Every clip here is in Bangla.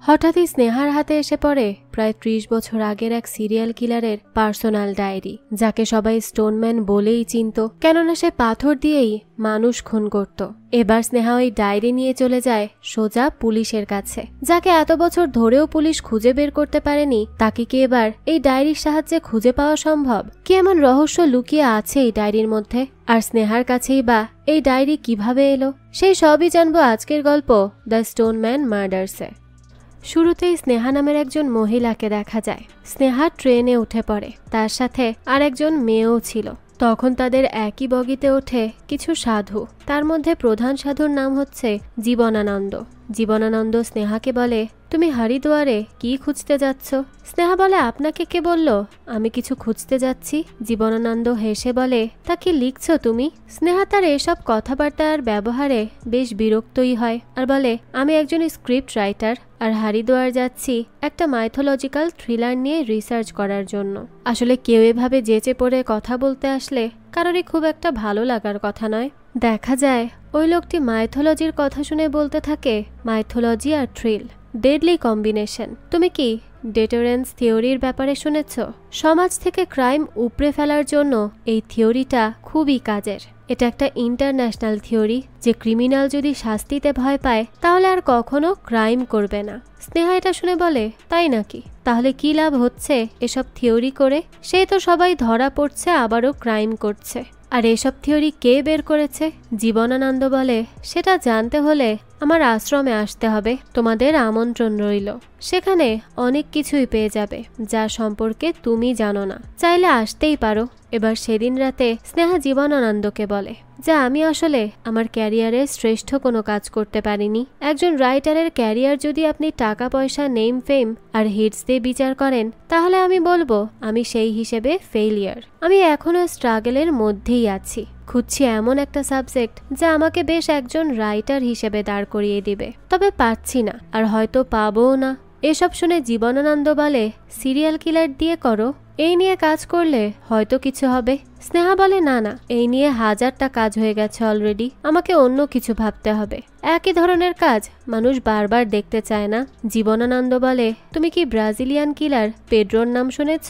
হঠাৎই স্নেহার হাতে এসে পড়ে প্রায় ৩০ বছর আগের এক সিরিয়াল কিলারের পার্সোনাল ডায়েরি, যাকে সবাই স্টোনম্যান বলেই চিনত, কেননা সে পাথর দিয়েই মানুষ খুন করত। এবার স্নেহা ওই ডায়েরি নিয়ে চলে যায় সোজা পুলিশের কাছে। যাকে এত বছর ধরেও পুলিশ খুঁজে বের করতে পারেনি, তাকে কি এবার এই ডায়েরির সাহায্যে খুঁজে পাওয়া সম্ভব? কি এমন রহস্য লুকিয়ে আছে এই ডায়েরির মধ্যে? আর স্নেহার কাছেই বা এই ডায়েরি কিভাবে এলো? সেই সবই জানবো আজকের গল্প দ্য স্টোনম্যান মার্ডার্সে। শুরুতেই স্নেহা নামের একজন মহিলাকে দেখা যায়। স্নেহা ট্রেনে উঠে পড়ে, তার সাথে আর একজন মেয়েও ছিল। তখন তাদের একই বগিতে ওঠে কিছু সাধু। তার মধ্যে প্রধান সাধুর নাম হচ্ছে জীবনানন্দ। জীবনানন্দ স্নেহাকে বলে, তুমি হরিদ্বারে কি খুঁজতে যাচ্ছ? স্নেহা বলে, আপনাকে কে বলল আমি কিছু খুঁজতে যাচ্ছি? জীবনানন্দ হেসে বলে, তা কি লিখছো তুমি? স্নেহা তার এসব কথাবার্তা আর ব্যবহারে বেশ বিরক্তই হয় আর বলে, আমি একজন স্ক্রিপ্ট রাইটার আর হরিদ্বার যাচ্ছি একটা মাইথোলজিক্যাল থ্রিলার নিয়ে রিসার্চ করার জন্য। আসলে কেউ এভাবে যেচে পড়ে কথা বলতে আসলে কারোরই খুব একটা ভালো লাগার কথা নয়। দেখা যায় ওই লোকটি মাইথোলজির কথা শুনে বলতে থাকে, মাইথোলজি আর থ্রিল ডেডলি কম্বিনেশন। তুমি কি ডেটারেন্স থিওরির ব্যাপারে শুনেছ? সমাজ থেকে ক্রাইম উপড়ে ফেলার জন্য এই থিওরিটা খুবই কাজের। এটা একটা ইন্টারন্যাশনাল থিওরি যে ক্রিমিনাল যদি শাস্তিতে ভয় পায় তাহলে আর কখনো ক্রাইম করবে না। স্নেহা এটা শুনে বলে, তাই নাকি? তাহলে কি লাভ হচ্ছে এসব থিওরি করে? সে তো সবাই ধরা পড়ছে আবারও ক্রাইম করছে। আর এসব থিওরি কে বের করেছে? জীবনানন্দ বলে, সেটা জানতে হলে আমার আশ্রমে আসতে হবে। তোমাদের আমন্ত্রণ রইল। সেখানে অনেক কিছুই পেয়ে যাবে যা সম্পর্কে তুমি জানো না। চাইলে আসতেই পারো। এবার সেদিন রাতে স্নেহা জীবনানন্দকে বলে, যা আমি আসলে আমার ক্যারিয়ারে শ্রেষ্ঠ কোনো কাজ করতে পারিনি। একজন রাইটারের ক্যারিয়ার যদি আপনি টাকা পয়সা, নেম ফেম আর হিটস দিয়ে বিচার করেন, তাহলে আমি বলবো আমি সেই হিসেবে ফেইলিয়ার। আমি এখনো স্ট্রাগলের মধ্যেই আছি। খুঁজছি এমন একটা সাবজেক্ট যা আমাকে বেশ একজন রাইটার হিসেবে দাঁড় করিয়ে দিবে, তবে পাচ্ছি না আর হয়তো পাবও না। এসব শুনে জীবনানন্দ বলে, সিরিয়াল কিলার দিয়ে করো, এই নিয়ে কাজ করলে হয়তো কিছু হবে। স্নেহা বলে, না না, এই নিয়ে 1000টা কাজ হয়ে গেছে অলরেডি, আমাকে অন্য কিছু ভাবতে হবে। একই ধরনের কাজ মানুষ বারবার দেখতে চায় না। জীবনানন্দ বলে, তুমি কি ব্রাজিলিয়ান কিলার পেড্রোর নাম শুনেছ?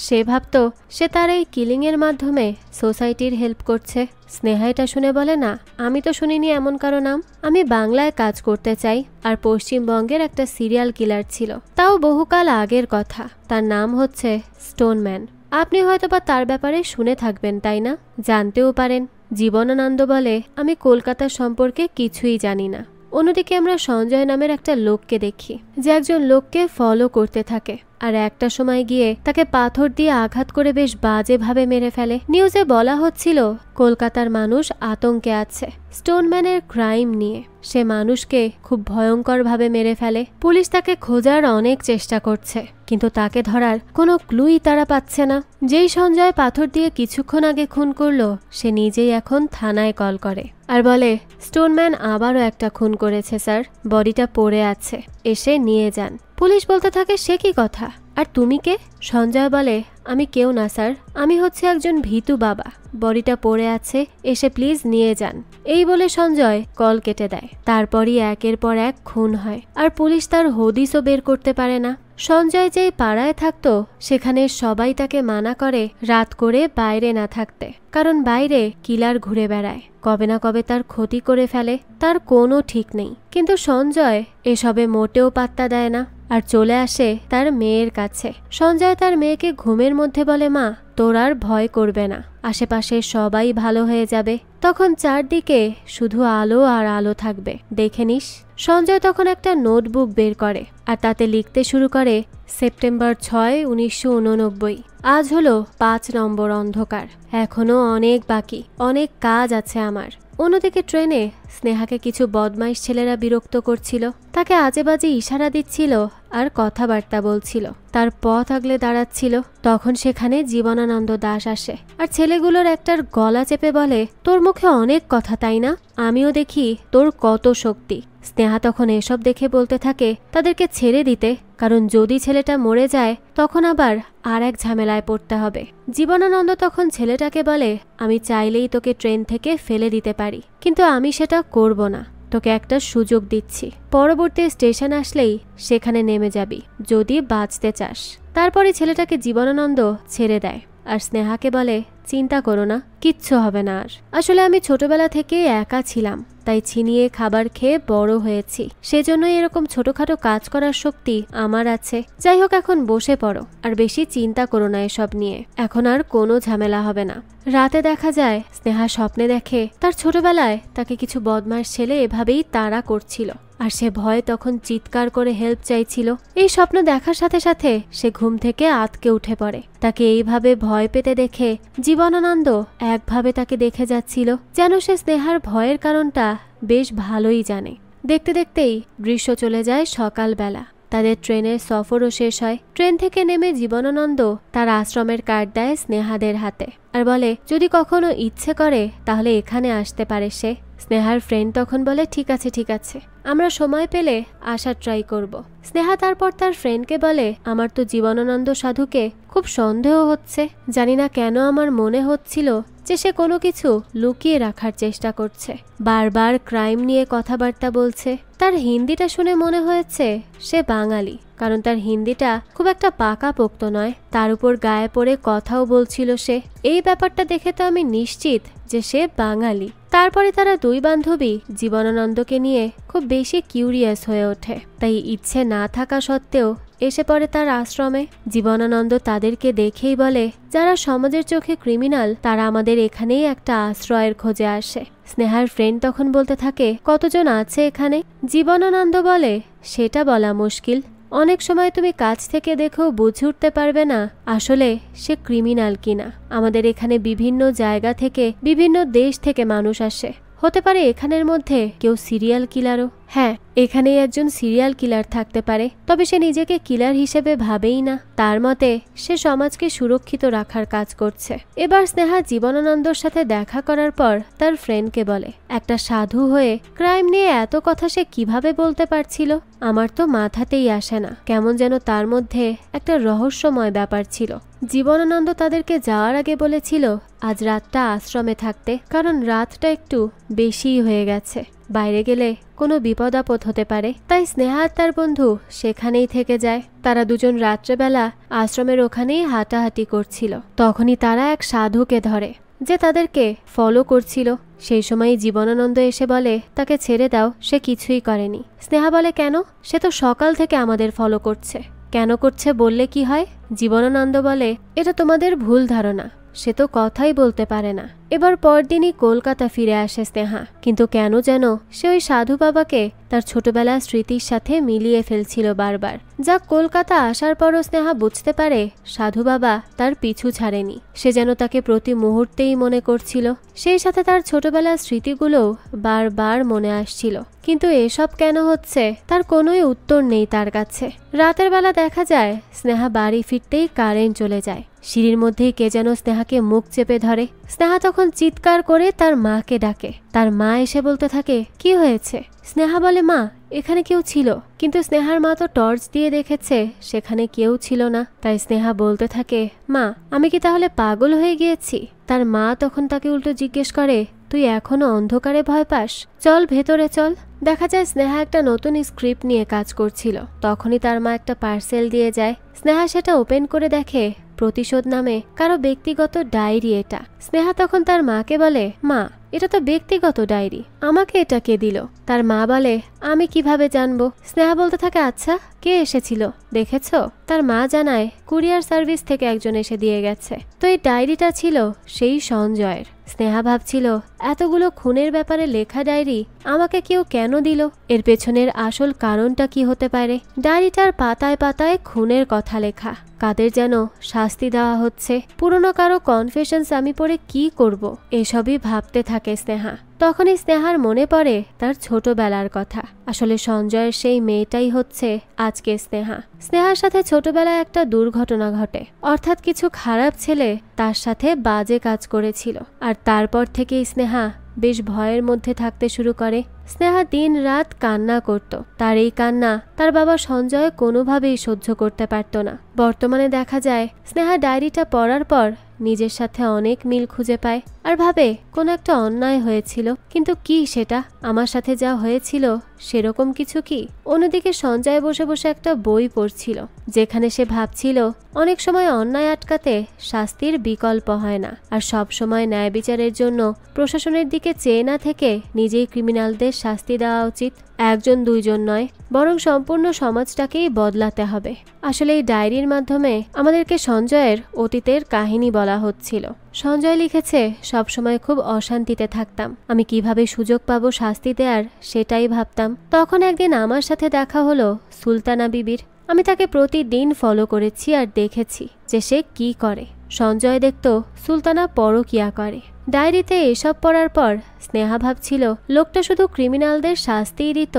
সে ভাবতো সে তার এই কিলিং এর মাধ্যমে সোসাইটির হেল্প করছে। স্নেহা এটা শুনে বলে, না, আমি তো শুনিনি এমন কারো নাম। আমি বাংলায় কাজ করতে চাই। আর পশ্চিমবঙ্গের একটা সিরিয়াল কিলার ছিল, তাও বহুকাল আগের কথা। তার নাম হচ্ছে স্টোনম্যান। আপনি হয়তোবা তার ব্যাপারে শুনে থাকবেন, তাই না? জানতেও পারেন। জীবনানন্দ বলে, আমি কলকাতা সম্পর্কে কিছুই জানি না। অন্যদিকে আমরা সঞ্জয় নামের একটা লোককে দেখি যে একজন লোককে ফলো করতে থাকে আর একটা সময় গিয়ে তাকে পাথর দিয়ে আঘাত করে বেশ বাজেভাবে মেরে ফেলে। নিউজে বলা হচ্ছিল কলকাতার মানুষ আতঙ্কে আছে স্টোনম্যানের ক্রাইম নিয়ে। সে মানুষকে খুব ভয়ঙ্করভাবে মেরে ফেলে। পুলিশ তাকে খোঁজার অনেক চেষ্টা করছে, কিন্তু তাকে ধরার কোনো ক্লুই তারা পাচ্ছে না। যেই সঞ্জয় পাথর দিয়ে কিছুক্ষণ আগে খুন করলো, সে নিজেই এখন থানায় কল করে আর বলে, স্টোনম্যান আবারও একটা খুন করেছে স্যার, বডিটা পড়ে আছে, এসে নিয়ে যান। পুলিশ বলতে থাকে, সে কি কথা, আর তুমি কে? সঞ্জয় বলে, আমি কেউ না স্যার, আমি হচ্ছে একজন ভীতু বাবা, বডিটা পড়ে আছে, এসে প্লিজ নিয়ে যান। এই বলে সঞ্জয় কল কেটে দেয়। তারপরই একের পর এক খুন হয় আর পুলিশ তার হদিসও বের করতে পারে না। সঞ্জয় যেই পাড়ায় থাকতো সেখানে সবাই তাকে মানা করে রাত করে বাইরে না থাকতে, কারণ বাইরে কিলার ঘুরে বেড়ায়, কবে না কবে তার ক্ষতি করে ফেলে, তার কোনো ঠিক নেই। কিন্তু সঞ্জয় এসবে মোটেও পাত্তা দেয় না আর চলে আসে তার মেয়ের কাছে। সঞ্জয় তার মেয়েকে ঘুমের মধ্যে বলে, মা, তোর আর ভয় করবে না, আশেপাশে সবাই ভালো হয়ে যাবে, তখন চারদিকে শুধু আলো আর আলো থাকবে, দেখে নিস। সঞ্জয় তখন একটা নোটবুক বের করে আর তাতে লিখতে শুরু করে, সেপ্টেম্বর 6, 1989। আজ হলো 5 নম্বর অন্ধকার, এখনো অনেক বাকি, অনেক কাজ আছে আমার। অন্যদিকে ট্রেনে স্নেহাকে কিছু বদমাইশ ছেলেরা বিরক্ত করছিল, তাকে আজে বাজে ইশারা দিচ্ছিল আর কথাবার্তা বলছিল, তার পথ আগলে দাঁড়াচ্ছিল। তখন সেখানে জীবনানন্দ দাস আসে আর ছেলেগুলোর একটার গলা চেপে বলে, তোর মুখে অনেক কথা, তাই না? আমিও দেখি তোর কত শক্তি। স্নেহা তখন এসব দেখে বলতে থাকে তাদেরকে ছেড়ে দিতে, কারণ যদি ছেলেটা মরে যায় তখন আবার আর এক ঝামেলায় পড়তে হবে। জীবনানন্দ তখন ছেলেটাকে বলে, আমি চাইলেই তোকে ট্রেন থেকে ফেলে দিতে পারি, কিন্তু আমি সেটা করব না। তোকে একটা সুযোগ দিচ্ছি, পরবর্তী স্টেশন আসলেই সেখানে নেমে যাবি যদি বাঁচতে চাস। তারপরে ছেলেটাকে জীবনানন্দ ছেড়ে দেয় আর স্নেহাকে বলে, চিন্তা করো না, কিচ্ছু হবে না আর। আসলে আমি ছোটবেলা থেকে একা ছিলাম, তাই ছিনিয়ে খাবার খেয়ে বড় হয়েছি, সেজন্যই এরকম ছোটখাটো কাজ করার শক্তি আমার আছে। যাই হোক, এখন বসে পড়ো আর বেশি চিন্তা করো না এসব নিয়ে, এখন আর কোনো ঝামেলা হবে না। রাতে দেখা যায় স্নেহা স্বপ্নে দেখে তার ছোটবেলায় তাকে কিছু বদমাশ ছেলে এভাবেই তাড়া করছিল, আর সে ভয়ে তখন চিৎকার করে হেল্প চাইছিল। এই স্বপ্ন দেখার সাথে সাথে সে ঘুম থেকে আঁতকে উঠে পড়ে। তাকে এইভাবে ভয় পেতে দেখে জীবনানন্দ একভাবে তাকে দেখে যাচ্ছিল, যেন সে স্নেহার ভয়ের কারণটা বেশ ভালোই জানে। দেখতে দেখতেই দৃশ্য চলে যায় সকালবেলা। তাদের ট্রেনের সফরও শেষ হয়। ট্রেন থেকে নেমে জীবনানন্দ তার আশ্রমের কার্ড দেয় স্নেহাদের হাতে আর বলে, যদি কখনো ইচ্ছে করে তাহলে এখানে আসতে পারে সে। স্নেহার ফ্রেন্ড তখন বলে, ঠিক আছে ঠিক আছে, আমরা সময় পেলে আসার ট্রাই করব। স্নেহা তারপর তার ফ্রেন্ডকে বলে, আমার তো জীবনানন্দ সাধুকে খুব সন্দেহ হচ্ছে, জানি না কেন আমার মনে হচ্ছিল যে সে কোনো কিছু লুকিয়ে রাখার চেষ্টা করছে, বারবার ক্রাইম নিয়ে কথাবার্তা বলছে। তার হিন্দিটা শুনে মনে হয়েছে সে বাঙালি, কারণ তার হিন্দিটা খুব একটা পাকাপোক্ত নয়, তার উপর গায়ে পড়ে কথাও বলছিল সে। এই ব্যাপারটা দেখে তো আমি নিশ্চিত যে সে বাঙালি। তারপরে তারা দুই বান্ধবী জীবনানন্দকে নিয়ে খুব বেশি কিউরিয়াস হয়ে ওঠে, তাই ইচ্ছে না থাকা সত্ত্বেও এসে পড়ে তার আশ্রমে। জীবনানন্দ তাদেরকে দেখেই বলে, যারা সমাজের চোখে ক্রিমিনাল তারা আমাদের এখানেই একটা আশ্রয়ের খোঁজে আসে। স্নেহার ফ্রেন্ড তখন বলতে থাকে, কতজন আছে এখানে? জীবনানন্দ বলে, সেটা বলা মুশকিল, অনেক সময় তুমি কাছ থেকে দেখেও বুঝে উঠতে পারবে না আসলে সে ক্রিমিনাল কিনা। আমাদের এখানে বিভিন্ন জায়গা থেকে বিভিন্ন দেশ থেকে মানুষ আসে, হতে পারে এখানের মধ্যে কেউ সিরিয়াল কিলারও। হ্যাঁ, এখানেই একজন সিরিয়াল কিলার থাকতে পারে, তবে সে নিজেকে কিলার হিসেবে ভাবেই না। তার মতে সে সমাজকে সুরক্ষিত রাখার কাজ করছে। এবার স্নেহা জীবনানন্দর সাথে দেখা করার পর তার ফ্রেন্ডকে বলে, একটা সাধু হয়ে ক্রাইম নিয়ে এত কথা সে কিভাবে বলতে পারছিল, আমার তো মাথাতেই আসে না। কেমন যেন তার মধ্যে একটা রহস্যময় ব্যাপার ছিল। জীবনানন্দ তাদেরকে যাওয়ার আগে বলেছিল আজ রাতটা আশ্রমে থাকতে, কারণ রাতটা একটু বেশিই হয়ে গেছে, বাইরে গেলে কোনো বিপদ আপদ হতে পারে। তাই স্নেহা আর তার বন্ধু সেখানেই থেকে যায়। তারা দুজন রাত্রেবেলা আশ্রমের ওখানেই হাঁটাহাঁটি করছিল। তখনই তারা এক সাধুকে ধরে যে তাদেরকে ফলো করছিল। সেই সময় জীবনানন্দ এসে বলে, তাকে ছেড়ে দাও, সে কিছুই করেনি। স্নেহা বলে, কেন? সে তো সকাল থেকে আমাদের ফলো করছে। কেন করছে বললে কি হয়? জীবনানন্দ বলে, এটা তোমাদের ভুল ধারণা, সে তো কথাই বলতে পারে না। এবার পরদিনই কলকাতা ফিরে আসে স্নেহা, কিন্তু কেন যেন সে ওই সাধু বাবাকে তার ছোটবেলার স্মৃতির সাথে মিলিয়ে ফেলছিল বারবার। যা কলকাতা আসার পরও স্নেহা বুঝতে পারে সাধু বাবা তার পিছু ছাড়েনি, সে যেন তাকে প্রতি মুহূর্তেই মনে করছিল। সেই সাথে তার ছোটবেলার স্মৃতিগুলোও বারবার মনে আসছিল, কিন্তু এসব কেন হচ্ছে তার কোনোই উত্তর নেই তার কাছে। রাতের বেলা দেখা যায় স্নেহা বাড়ি ফিরতেই কারেন্ট চলে যায়। সিঁড়ির মধ্যেই কে যেন স্নেহাকে মুখ চেপে ধরে। স্নেহা তখন চিৎকার করে তার মাকে ডাকে। তার মা এসে বলতে থাকে, কি হয়েছে? স্নেহা বলে, মা, এখানে কেউ ছিল, কিন্তু স্নেহার মা তো টর্চ দিয়ে দেখেছে সেখানে কেউ ছিল না। তাই স্নেহা বলতে থাকে, মা, আমি কি তাহলে পাগল হয়ে গিয়েছি? তার মা তখন তাকে উল্টো জিজ্ঞেস করে, তুই এখনো অন্ধকারে ভয় পাস? চল ভেতরে চল। দেখা যায় স্নেহা একটা নতুন স্ক্রিপ্ট নিয়ে কাজ করছিল। তখনই তার মা একটা পার্সেল দিয়ে যায়। স্নেহা সেটা ওপেন করে দেখে প্রতিশোধ নামে কারো ব্যক্তিগত ডায়েরি এটা। স্নেহা তখন তার মাকে বলে, মা, এটা তো ব্যক্তিগত ডায়েরি, আমাকে এটা কে দিল? তার মা বলে, আমি কিভাবে জানবো? স্নেহা বলতে থাকে, আচ্ছা, কে এসেছিল দেখেছো? তার মা জানায়, কুরিয়ার সার্ভিস থেকে একজন এসে দিয়ে গেছে। তো এই ডায়েরিটা ছিল সেই সঞ্জয়ের। স্নেহা ভাবছিল, এতগুলো খুনের ব্যাপারে লেখা ডায়েরি আমাকে কেউ কেন দিল? এর পেছনের আসল কারণটা কি হতে পারে? ডায়েরিটার পাতায় পাতায় খুনের কথা লেখা, কাদের যেন শাস্তি দেওয়া হচ্ছে। পুরনো কারো কনফেশনস আমি পড়ে কি করব? এসবই ভাবতে থাকে স্নেহা। তখনই স্নেহার মনে পড়ে তার ছোটবেলার কথা। আসলে সঞ্জয়ের সেই মেয়েটাই হচ্ছে আজকে স্নেহা। স্নেহার সাথে ছোটবেলায় একটা দুর্ঘটনা ঘটে, অর্থাৎ কিছু খারাপ ছেলে তার সাথে বাজে কাজ করেছিল। আর তারপর থেকেই স্নেহা বেশ ভয়ের মধ্যে থাকতে শুরু করে। স্নেহা দিন রাত কান্না করত। তার এই কান্না তার বাবা সঞ্জয় কোনোভাবেই সহ্য করতে পারত না। বর্তমানে দেখা যায় স্নেহা ডায়েরিটা পড়ার পর নিজের সাথে অনেক মিল খুঁজে পায়। আর ভাবে কোনো একটা অন্যায় হয়েছিল, কিন্তু কি সেটা? আমার সাথে যা হয়েছিল সেরকম কিছু কি? অন্যদিকে সঞ্জয় বসে বসে একটা বই পড়ছিল, যেখানে সে ভাবছিল অনেক সময় অন্যায় আটকাতে শাস্তির বিকল্প হয় না, আর সব সময় ন্যায় বিচারের জন্য প্রশাসনের দিকে চেয়ে না থেকে নিজেই ক্রিমিনালদের শাস্তি দেওয়া উচিত। একজন দুইজন নয়, বরং সম্পূর্ণ সমাজটাকেই বদলাতে হবে। আসলে এই ডায়েরির মাধ্যমে আমাদেরকে সঞ্জয়ের অতীতের কাহিনী বলা হচ্ছিল। সঞ্জয় লিখেছে, সবসময় খুব অশান্তিতে থাকতাম, আমি কিভাবে সুযোগ পাবো শাস্তি দেওয়ার সেটাই ভাবতাম। তখন একদিন আমার সাথে দেখা হলো সুলতানা বিবির। আমি তাকে প্রতিদিন ফলো করেছি আর দেখেছি যে সে কি করে। সঞ্জয় দেখত সুলতানা পরকিয়া করে। ডায়েরিতে এসব পড়ার পর স্নেহা ভাবছিল লোকটা শুধু ক্রিমিনালদের শাস্তিই দিত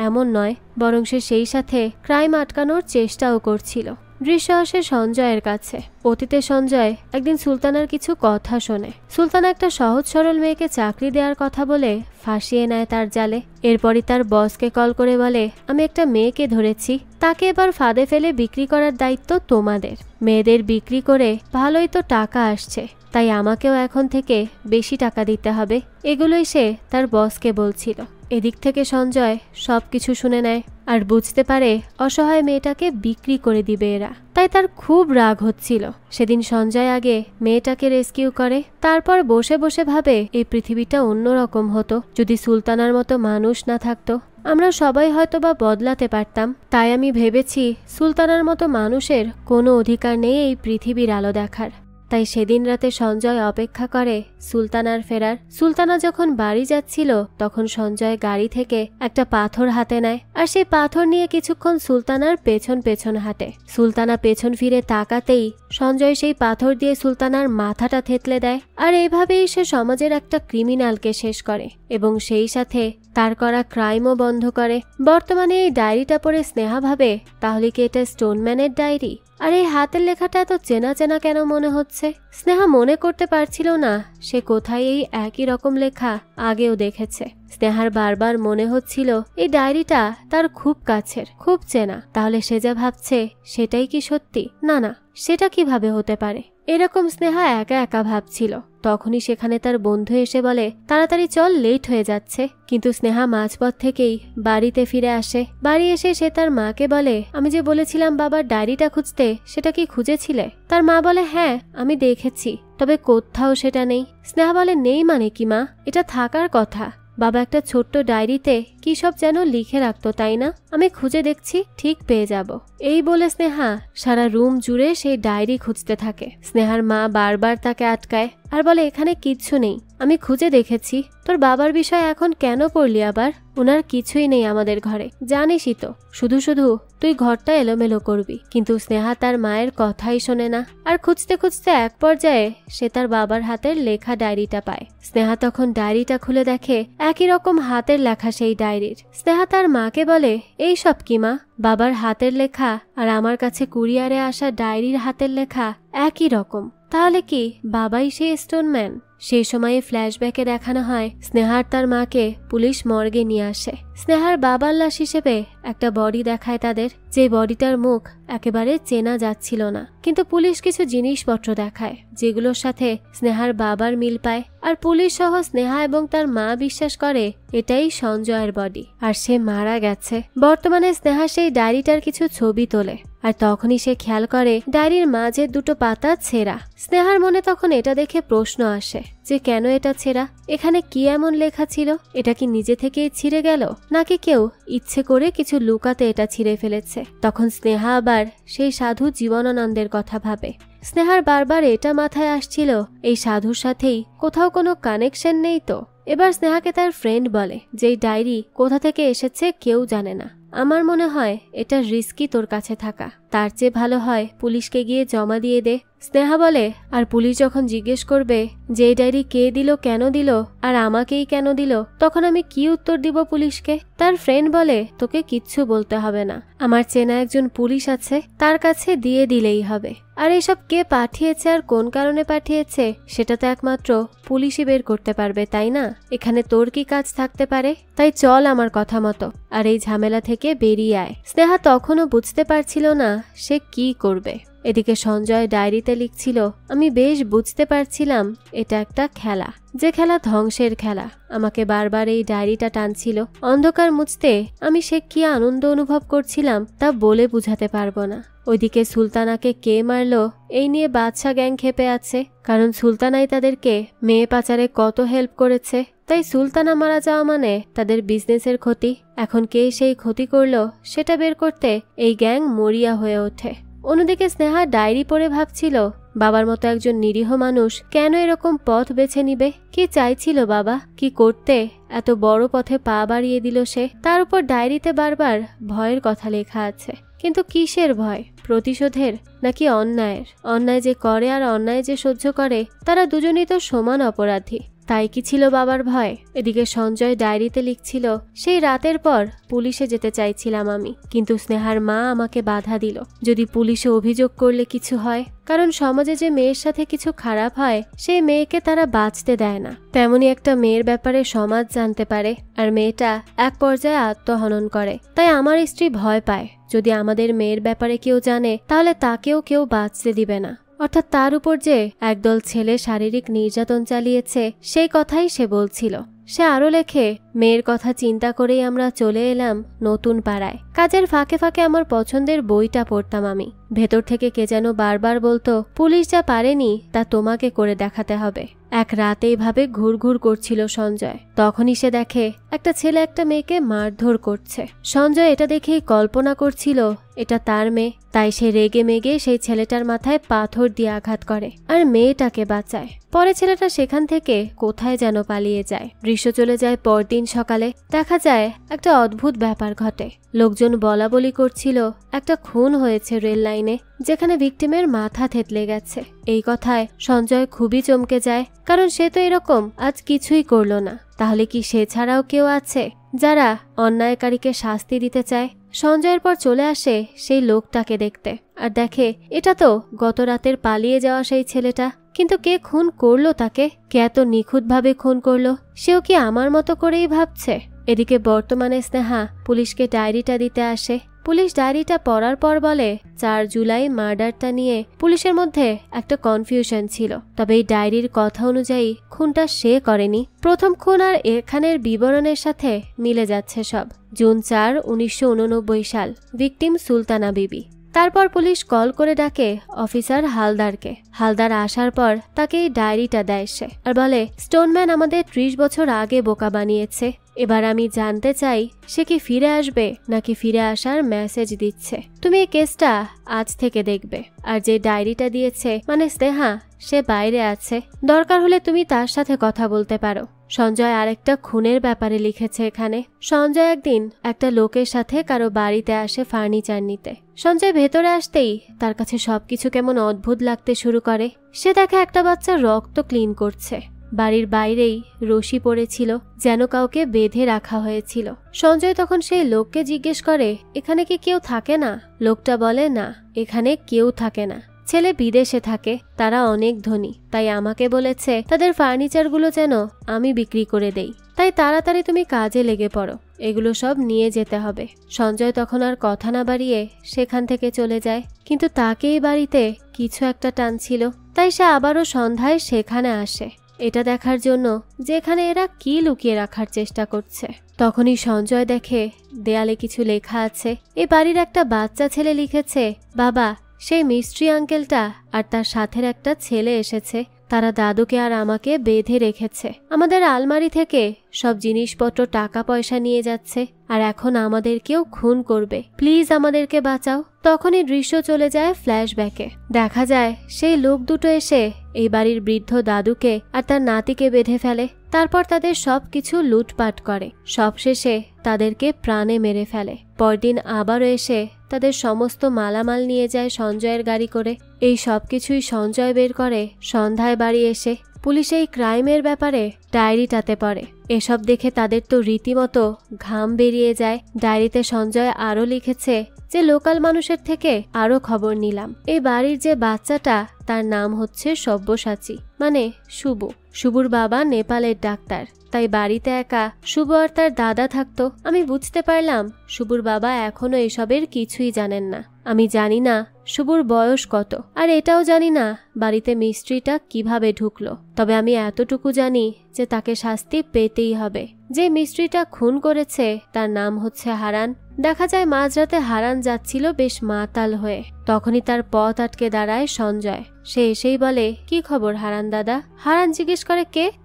এমন নয়, বরং সে সেই সাথে ক্রাইম আটকানোর চেষ্টাও করছিল। দৃশ্য আসে সঞ্জয়ের কাছে। অতীতে সঞ্জয় একদিন সুলতানার কিছু কথা শোনে। সুলতানা একটা সহজ সরল মেয়েকে চাকরি দেওয়ার কথা বলে ফাঁসিয়ে নেয় তার জালে। এরপরই তার বসকে কল করে বলে, আমি একটা মেয়েকে ধরেছি, তাকে এবার ফাঁদে ফেলে বিক্রি করার দায়িত্ব তোমাদের। মেয়েদের বিক্রি করে ভালোই তো টাকা আসছে, তাই আমাকেও এখন থেকে বেশি টাকা দিতে হবে। এগুলোই সে তার বসকে বলছিল। এদিক থেকে সঞ্জয় সবকিছু শুনে নেয় আর বুঝতে পারে অসহায় মেয়েটাকে বিক্রি করে দিবে এরা। তাই তার খুব রাগ হচ্ছিল। সেদিন সঞ্জয় আগে মেয়েটাকে রেস্কিউ করে, তারপর বসে বসে ভাবে এই পৃথিবীটা অন্যরকম হতো যদি সুলতানার মতো মানুষ না থাকতো। আমরা সবাই হয়তোবা বদলাতে পারতাম। তাই আমি ভেবেছি সুলতানার মতো মানুষের কোনো অধিকার নেই এই পৃথিবীর আলো দেখার। তাই সেদিন রাতে সঞ্জয় অপেক্ষা করে সুলতানার ফেরার। সুলতানা যখন বাড়ি যাচ্ছিল তখন সঞ্জয় গাড়ি থেকে একটা পাথর হাতে নেয়, আর সেই পাথর নিয়ে কিছুক্ষণ সুলতানার পেছন পেছন হাঁটে। সুলতানা পেছন ফিরে তাকাতেই সঞ্জয় সেই পাথর দিয়ে সুলতানার মাথাটা থেতলে দেয়। আর এইভাবেই সে সমাজের একটা ক্রিমিনালকে শেষ করে এবং সেই সাথে তার করা ক্রাইমও বন্ধ করে। বর্তমানে এই ডায়েরিটা পড়ে স্নেহা ভাবে, তাহলে কি এটা স্টোনম্যানের ডায়েরি? আর এই হাতের লেখাটা এত চেনা চেনা কেন মনে হচ্ছে? স্নেহা মনে করতে পারছিল না সে কোথায় এই একই রকম লেখা আগেও দেখেছে। স্নেহার বারবার মনে হচ্ছিল এই ডায়েরিটা তার খুব কাছের, খুব চেনা। তাহলে সে যা ভাবছে সেটাই কি সত্যি? না না, সেটা কিভাবে হতে পারে? এরকম স্নেহা একা একা ভাবছিল। তখনই সেখানে তার বন্ধু এসে বলে, তাড়াতাড়ি চল, লেট হয়ে যাচ্ছে। কিন্তু স্নেহা মাঝপথ থেকেই বাড়িতে ফিরে আসে। বাড়ি এসে সে তার মাকে বলে, আমি যে বলেছিলাম বাবার ডায়েরিটা খুঁজতে, সেটা কি খুঁজেছিলে? তার মা বলে, হ্যাঁ আমি দেখেছি, তবে কোথাও সেটা নেই। স্নেহা বলে, নেই মানে কি মা? এটা থাকার কথা। বাবা একটা ছোট্ট ডায়েরিতে কি সব যেন লিখে রাখতো, তাই না? আমি খুঁজে দেখছি, ঠিক পেয়ে যাব। এই বলে স্নেহা সারা রুম জুড়ে সেই ডায়েরি খুঁজতে থাকে। স্নেহার মা বারবার তাকে আটকায় আর বলে, এখানে কিচ্ছু নেই, আমি খুঁজে দেখেছি। তোর বাবার বিষয় এখন কেন পড়লি আবার? ওনার কিছুই নেই আমাদের ঘরে, জানিসই তো। শুধু শুধু তুই ঘরটা এলোমেলো করবি। কিন্তু স্নেহা তার মায়ের কথাই শোনে না। আর খুঁজতে খুঁজতে এক পর্যায়ে সে তার বাবার হাতের লেখা ডায়েরিটা পায়। স্নেহা তখন ডায়েরিটা খুলে দেখে একই রকম হাতের লেখা সেই ডায়েরির। স্নেহা তার মাকে বলে, এই সব কি মা? বাবার হাতের লেখা আর আমার কাছে কুরিয়ারে আসা ডায়েরির হাতের লেখা একই রকম। তাহলে কি বাবাই সেই স্টোনম্যান? সেই সময়ে ফ্ল্যাশব্যাকে দেখানো হয় স্নেহার তার মাকে পুলিশ মর্গে নিয়ে আসে। স্নেহার বাবার লাশ হিসেবে একটা বডি দেখায় তাদের, যে বডিটার মুখ একেবারে চেনা যাচ্ছিল না। কিন্তু পুলিশ কিছু জিনিসপত্র দেখায় যেগুলোর সাথে স্নেহার বাবার মিল পায়। আর পুলিশ সহ স্নেহা এবং তার মা বিশ্বাস করে এটাই সঞ্জয়ের বডি, আর সে মারা গেছে। বর্তমানে স্নেহা সেই ডায়েরিটার কিছু ছবি তোলে, আর তখনই সে খেয়াল করে ডায়েরির মাঝের দুটো পাতা ছেঁড়া। স্নেহার মনে তখন এটা দেখে প্রশ্ন আসে যে কেন এটা ছেঁড়া? এখানে কি এমন লেখা ছিল? এটা কি নিজে থেকেই ছিঁড়ে গেল, নাকি কেউ ইচ্ছে করে কিছু লুকাতে এটা ছিঁড়ে ফেলেছে? তখন স্নেহা আবার সেই সাধু জীবনানন্দের কথা ভাবে। স্নেহার বারবার এটা মাথায় আসছিল, এই সাধুর সাথেই কোথাও কোনো কানেকশন নেই তো। এবার স্নেহাকে তার ফ্রেন্ড বলে যে এই ডায়েরি কোথা থেকে এসেছে কেউ জানে না। আমার মনে হয় এটা রিস্কি তোর কাছে থাকা, তার চেয়ে ভালো হয় পুলিশকে গিয়ে জমা দিয়ে দে। স্নেহা বলে, আর পুলিশ যখন জিজ্ঞেস করবে যে এই ডায়েরি কে দিল, কেন দিল, আর আমাকেই কেন দিল, তখন আমি কি উত্তর দিব পুলিশকে? তার ফ্রেন্ড বলে, তোকে কিচ্ছু বলতে হবে না, আমার চেনা একজন পুলিশ আছে, তার কাছে দিয়ে দিলেই হবে। আর এসব কে পাঠিয়েছে আর কোন কারণে পাঠিয়েছে সেটা তো একমাত্র পুলিশই বের করতে পারবে, তাই না? এখানে তোর কি কাজ থাকতে পারে? তাই চল আমার কথা মতো, আর এই ঝামেলা থেকে বেরিয়ে আয়। স্নেহা তখনও বুঝতে পারছিল না সে কি করবে। এদিকে সঞ্জয় ডায়েরিতে লিখছিল, আমি বেশ বুঝতে পারছিলাম এটা একটা খেলা, যে খেলা ধ্বংসের খেলা। আমাকে বারবার এই ডায়েরিটা টানছিল। অন্ধকার মুছতে আমি সে কি আনন্দ অনুভব করছিলাম তা বলে বুঝাতে পারবো না। ওইদিকে সুলতানাকে কে মারলো এই নিয়ে বাদশা গ্যাং ক্ষেপে আছে, কারণ সুলতানাই তাদেরকে মেয়ে পাচারে কত হেল্প করেছে। তাই সুলতানা মারা যাওয়া মানে তাদের বিজনেসের ক্ষতি। এখন কে সেই ক্ষতি করলো সেটা বের করতে এই গ্যাং মরিয়া হয়ে ওঠে। অন্যদিকে স্নেহা ডায়েরি পড়ে ভাবছিল, বাবার মতো একজন নিরীহ মানুষ কেন এরকম পথ বেছে নিবে? কি চাইছিল বাবা? কি করতে এত বড় পথে পা বাড়িয়ে দিল সে? তার উপর ডায়েরিতে বারবার ভয়ের কথা লেখা আছে। কিন্তু কিসের ভয়? প্রতিশোধের নাকি অন্যায়ের? অন্যায় যে করে আর অন্যায় যে সহ্য করে তারা দুজনেই তো সমান অপরাধী। তাই কি ছিল বাবার ভয়? এদিকে সঞ্জয় ডায়েরিতে লিখছিল, সেই রাতের পর পুলিশে যেতে চাইছিলাম আমি, কিন্তু স্নেহার মা আমাকে বাধা দিল। যদি পুলিশে অভিযোগ করলে কিছু হয়, কারণ সমাজে যে মেয়ের সাথে কিছু খারাপ হয় সেই মেয়েকে তারা বাঁচতে দেয় না। তেমনি একটা মেয়ের ব্যাপারে সমাজ জানতে পারে আর মেয়েটা এক পর্যায়ে আত্মহনন করে। তাই আমার স্ত্রী ভয় পায়, যদি আমাদের মেয়ের ব্যাপারে কেউ জানে তাহলে তাকেও কেউ বাঁচতে দিবে না। অর্থাৎ তার উপর যে একদল ছেলে শারীরিক নির্যাতন চালিয়েছে সেই কথাই সে বলছিল। সে আরো লেখে, মেয়ের কথা চিন্তা করেই আমরা চলে এলাম নতুন পাড়ায়। কাজের ফাঁকে ফাঁকে আমার পছন্দের বইটা পড়তাম আমি। ভেতর থেকে কে যেন বারবার বলতো, পুলিশ যা পারেনি তা তোমাকে করে দেখাতে হবে। এক রাতে এইভাবে ঘুরঘুর করছিল সঞ্জয়। তখনই সে দেখে একটা ছেলে একটা মেয়েকে মারধর করছে। সঞ্জয় এটা দেখেই কল্পনা করছিল এটা তার মেয়ে। তাই সে রেগে মেগে সেই ছেলেটার মাথায় পাথর দিয়ে আঘাত করে আর মেয়েটাকে বাঁচায়। পরে ছেলেটা সেখান থেকে কোথায় যেন পালিয়ে যায়। দৃশ্য চলে যায় পরদিন সকালে। দেখা যায় একটা অদ্ভুত ব্যাপার ঘটে। লোকজন বলা বলি করছিল একটা খুন হয়েছে রেল লাইনে, যেখানে ভিকটিমের মাথা থেতলে গেছে। এই কথায় সঞ্জয় খুবই চমকে যায়, কারণ সে তো এরকম আজ কিছুই করলো না। তাহলে কি সে ছাড়াও কেউ আছে যারা অন্যায়কারীকে শাস্তি দিতে চায়? সঞ্জয়ের পর চলে আসে সেই লোকটাকে দেখতে আর দেখে এটা তো গত রাতের পালিয়ে যাওয়া সেই ছেলেটা। কিন্তু কে খুন করলো তাকে? কে এত নিখুঁতভাবে খুন করলো? সেও কি আমার মতো করেই ভাবছে? এদিকে বর্তমানে স্নেহা পুলিশকে ডায়েরিটা দিতে আসে। পুলিশ ডায়েরিটা পড়ার পর বলে, 4 জুলাই মার্ডারটা নিয়ে পুলিশের মধ্যে একটা কনফিউশন ছিল। তবে এই ডায়েরির কথা অনুযায়ী খুনটা সে করেনি। প্রথম খুন আর এখানের বিবরণের সাথে মিলে যাচ্ছে সব। জুন 4, 1989 সাল, ভিকটিম সুলতানা বিবি। তারপর পুলিশ কল করে ডাকে অফিসার হালদারকে। হালদার আসার পর তাকে এই ডায়েরিটা দেয় সে আর বলে, স্টোনম্যান আমাদের 30 বছর আগে বোকা বানিয়েছে। এবার আমি জানতে চাই সে কি ফিরে আসবে নাকি ফিরে আসার মেসেজ দিচ্ছে। তুমি এই কেসটা আজ থেকে দেখবে। আর যে ডায়েরিটা দিয়েছে মানে স্নেহা, সে বাইরে আছে। দরকার হলে তুমি তার সাথে কথা বলতে পারো। সঞ্জয় আরেকটা খুনের ব্যাপারে লিখেছে এখানে। সঞ্জয় একদিন একটা লোকের সাথে কারো বাড়িতে আসে ফার্নিচার নিতে। সঞ্জয় ভেতরে আসতেই তার কাছে সবকিছু কেমন অদ্ভুত লাগতে শুরু করে। সে দেখে একটা বাচ্চা রক্ত ক্লিন করছে। বাড়ির বাইরেই রশি পড়েছিল, যেন কাউকে বেঁধে রাখা হয়েছিল। সঞ্জয় তখন সেই লোককে জিজ্ঞেস করে, এখানে কি কেউ থাকে না? লোকটা বলে, না, এখানে কেউ থাকে না। ছেলে বিদেশে থাকে, তারা অনেক ধনী। তাই আমাকে বলেছে তাদের ফার্নিচারগুলো যেন আমি বিক্রি করে দেই। তাই তাড়াতাড়ি তুমি কাজে লেগে পড়ো, এগুলো সব নিয়ে যেতে হবে। সঞ্জয় তখন আর কথা না বাড়িয়ে সেখান থেকে চলে যায়। কিন্তু তাকেই বাড়িতে কিছু একটা টানছিল। তাই সে আবারও সন্ধ্যায় সেখানে আসে, এটা দেখার জন্য যেখানে এরা কি লুকিয়ে রাখার চেষ্টা করছে। তখনই সঞ্জয় দেখে দেয়ালে কিছু লেখা আছে। এ বাড়ির একটা বাচ্চা ছেলে লিখেছে, বাবা, সেই মিস্ট্রি আঙ্কেলটা আর তার সাথের একটা ছেলে এসেছে। তারা দাদুকে আর আমাকে বেঁধে রেখেছে। আমাদের আলমারি থেকে সব জিনিসপত্র টাকা পয়সা নিয়ে যাচ্ছে আর এখন আমাদেরকেও খুন করবে। প্লিজ আমাদেরকে বাঁচাও। তখনই দৃশ্য চলে যায় ফ্ল্যাশব্যাকে। দেখা যায় সেই লোক দুটো এসে এই বাড়ির বৃদ্ধ দাদুকে আর তার নাতিকে বেঁধে ফেলে। তারপর তাদের সবকিছু লুটপাট করে। সবশেষে তাদেরকে প্রাণে মেরে ফেলে। পরদিন আবারও এসে তাদের সমস্ত মালামাল নিয়ে যায় সঞ্জয়ের গাড়ি করে। এই সবকিছুই সঞ্জয় বের করে সন্ধ্যায় বাড়ি এসে। পুলিশ এই ক্রাইমের ব্যাপারে ডায়েরিটাতে পড়ে। এসব দেখে তাদের তো রীতিমতো ঘাম বেরিয়ে যায়। ডায়েরিতে সঞ্জয় আরও লিখেছে যে লোকাল মানুষের থেকে আরও খবর নিলাম। এই বাড়ির যে বাচ্চাটা তার নাম হচ্ছে সব্যসাচী, মানে শুভু। শুভুর বাবা নেপালের ডাক্তার। তাই বাড়িতে একা শুভ আর তার দাদা থাকতো। আমি বুঝতে পারলাম শুভর বাবা এখনো এসবের কিছুই জানেন না। আমি জানি না শুভর বয়স কত, আর এটাও জানি না বাড়িতে মিস্ত্রিটা কিভাবে ঢুকলো। তবে আমি এতটুকু জানি যে তাকে শাস্তি পেতেই হবে। যে মিস্ত্রিটা খুন করেছে তার নাম হচ্ছে হারান। দেখা যায় মাঝরাতে হারান যাচ্ছিল বেশ মাতাল হয়ে, তখনই তার পথ আটকে দাঁড়ায় সঞ্জয়। সে এসেই বলে, কি খবর হারান দাদা? হারান জিজ্ঞেস করে,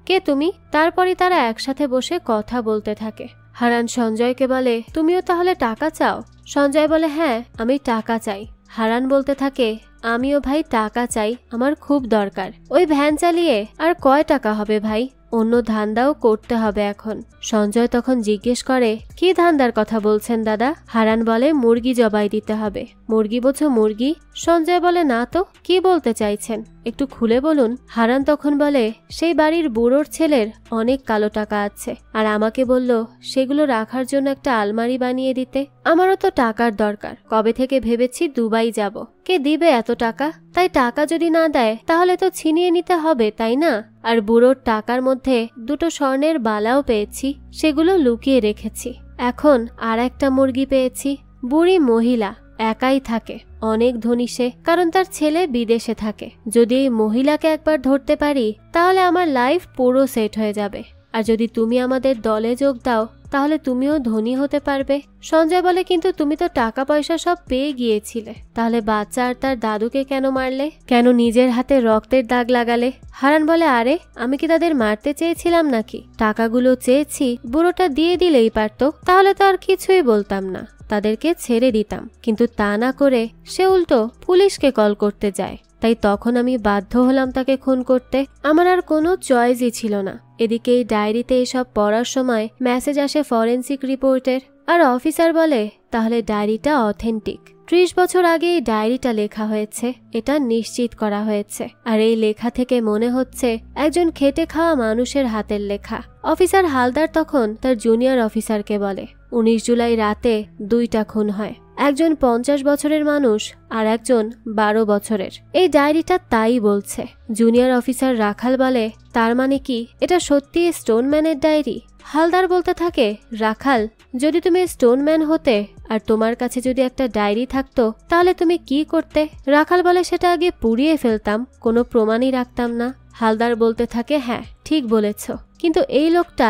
কে তুমি? তারপরই তারা একসাথে বসে কথা বলতে থাকে। হারান সঞ্জয়কে বলে, তুমিও তাহলে টাকা চাও? সঞ্জয় বলে, হ্যাঁ আমি টাকা চাই। হারান বলতে থাকে, আমিও ভাই টাকা চাই, আমার খুব দরকার। ওই ভ্যান চালিয়ে আর কয় টাকা হবে ভাই? অন্য ধান্দাও করতে হবে এখন। সঞ্জয় তখন জিজ্ঞেস করে, কি ধান্দার কথা বলছেন দাদা? হারান বলে, মুরগি জবাই দিতে হবে। মুরগি বোঝো মুরগি? সঞ্জয় বলে, না তো, কি বলতে চাইছেন একটু খুলে বলুন। হারান তখন বলে, সেই বাড়ির বুড়োর ছেলের অনেক কালো টাকা আছে, আর আমাকে বলল সেগুলো রাখার জন্য একটা আলমারি বানিয়ে দিতে। আমারও তো টাকার দরকার, কবে থেকে ভেবেছি দুবাই যাব। কে দিবে এত টাকা? তাই টাকা যদি না দেয় তাহলে তো ছিনিয়ে নিতে হবে, তাই না? আর বুড়োর টাকার মধ্যে দুটো স্বর্ণের বালাও পেয়েছি, সেগুলো লুকিয়ে রেখেছি। এখন আর একটা মুরগি পেয়েছি। বুড়ি মহিলা, একাই থাকে, অনেক ধনী সে, কারণ তার ছেলে বিদেশে থাকে। যদি এই মহিলাকে একবার ধরতে পারি তাহলে আমার লাইফ পুরো সেট হয়ে যাবে। আর যদি তুমি আমাদের দলে যোগ দাও তাহলে তুমিও ধনী হতে পারবে। সঞ্জয় বলে, কিন্তু তুমি তো টাকা পয়সা সব পেয়ে গিয়েছিলে, তাহলে বাচ্চা আর তার দাদুকে কেন মারলে? কেন নিজের হাতে রক্তের দাগ লাগালে? হারান বলে, আরে আমি কি তাদের মারতে চেয়েছিলাম নাকি? টাকাগুলো চেয়েছি, বুড়োটা দিয়ে দিলেই পারতো, তাহলে তো আর কিছুই বলতাম না, তাদেরকে ছেড়ে দিতাম। কিন্তু তা না করে সে উল্টো পুলিশকে কল করতে যায়। তাই তখন আমি বাধ্য হলাম তাকে খুন করতে। আমার আর কোনো চয়েসই ছিল না। এদিকে এই ডায়েরিতে এসব পড়ার সময় মেসেজ আসে ফরেন্সিক রিপোর্টের, আর অফিসার বলে, তাহলে ডায়েরিটা অথেন্টিক। 30 বছর আগে এই ডায়েরিটা লেখা হয়েছে, এটা নিশ্চিত করা হয়েছে। আর এই লেখা থেকে মনে হচ্ছে একজন খেটে খাওয়া মানুষের হাতের লেখা। অফিসার হালদার তখন তার জুনিয়র অফিসারকে বলে, 19 জুলাই রাতে 2টা খুন হয়, একজন 50 বছরের মানুষ আর একজন 12 বছরের। এই ডায়েরিটা তাই বলছে। জুনিয়র অফিসার রাখাল বলে, তার মানে কি এটা সত্যি স্টোনম্যানের ডায়েরি? হালদার বলতে থাকে, রাখাল, যদি তুমি স্টোনম্যান হতে আর তোমার কাছে যদি একটা ডায়েরি থাকতো তাহলে তুমি কি করতে? রাখাল বলে, সেটা আগে পুড়িয়ে ফেলতাম, কোনো প্রমাণই রাখতাম না। হালদার বলতে থাকে, হ্যাঁ ঠিক বলেছ, কিন্তু এই লোকটা